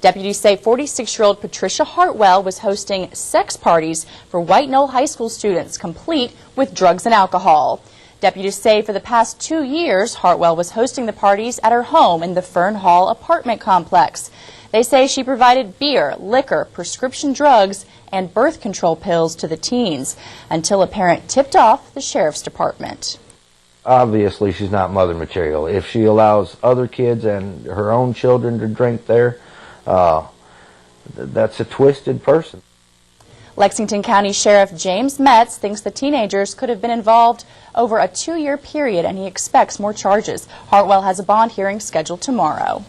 Deputies say 46-year-old Patricia Hartwell was hosting sex parties for White Knoll High School students, complete with drugs and alcohol. Deputies say for the past 2 years, Hartwell was hosting the parties at her home in the Fern Hall apartment complex. They say she provided beer, liquor, prescription drugs, and birth control pills to the teens until a parent tipped off the sheriff's department. Obviously, she's not mother material. If she allows other kids and her own children to drink there, that's a twisted person. Lexington County Sheriff James Metz thinks the teenagers could have been involved over a 2-year period, and he expects more charges. Hartwell has a bond hearing scheduled tomorrow.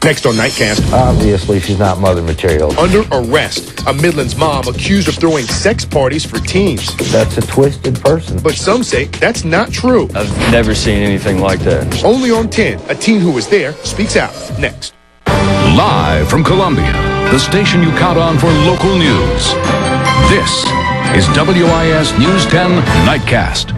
Next on Nightcast. Obviously, she's not mother material. Under arrest, a Midlands mom accused of throwing sex parties for teens. That's a twisted person. But some say that's not true. I've never seen anything like that. Only on 10, a teen who was there speaks out. Next. Live from Columbia, the station you count on for local news. This is WIS News 10 Nightcast.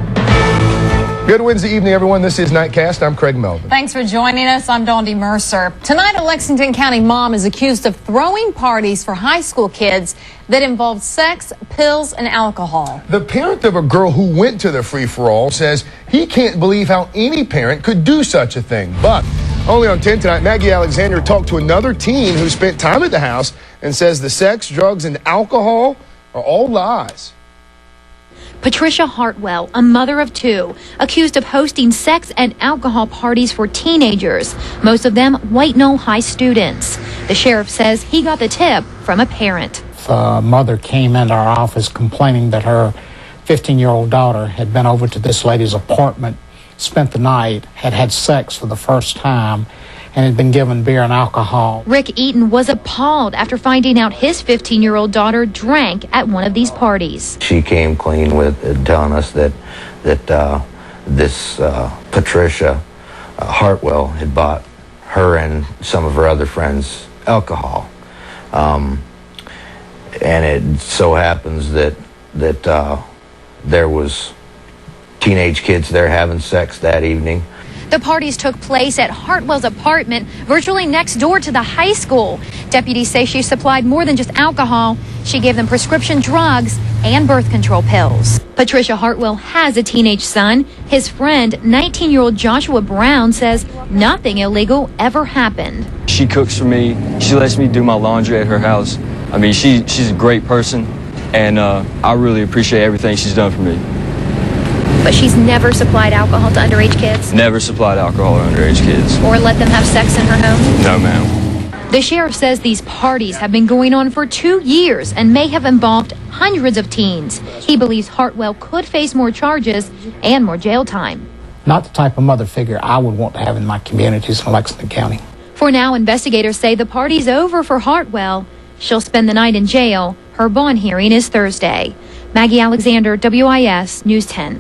Good Wednesday evening, everyone. This is Nightcast. I'm Craig Melvin. Thanks for joining us. I'm Dondi Mercer. Tonight, a Lexington County mom is accused of throwing parties for high school kids that involved sex, pills, and alcohol. The parent of a girl who went to the free-for-all says he can't believe how any parent could do such a thing. But only on 10 tonight, Maggie Alexander talked to another teen who spent time at the house and says the sex, drugs, and alcohol are all lies. Patricia Hartwell, a mother of 2, accused of hosting sex and alcohol parties for teenagers, most of them White Knoll High students. The sheriff says he got the tip from a parent. A mother came into our office complaining that her 15-year-old daughter had been over to this lady's apartment, spent the night, had had sex for the first time, and had been given beer and alcohol. Rick Eaton was appalled after finding out his 15-year-old daughter drank at one of these parties. She came clean with telling us that this Patricia Hartwell had bought her and some of her other friends alcohol. And it so happens that there was teenage kids there having sex that evening. The parties took place at Hartwell's apartment, virtually next door to the high school. Deputies say she supplied more than just alcohol. She gave them prescription drugs and birth control pills. Patricia Hartwell has a teenage son. His friend, 19-year-old Joshua Brown, says nothing illegal ever happened. She cooks for me. She lets me do my laundry at her house. I mean, she's a great person, and I really appreciate everything she's done for me. But she's never supplied alcohol to underage kids? Never supplied alcohol to underage kids. Or let them have sex in her home? No, ma'am. The sheriff says these parties have been going on for 2 years and may have involved hundreds of teens. He believes Hartwell could face more charges and more jail time. Not the type of mother figure I would want to have in my communities in Lexington County. For now, investigators say the party's over for Hartwell. She'll spend the night in jail. Her bond hearing is Thursday. Maggie Alexander, WIS News 10.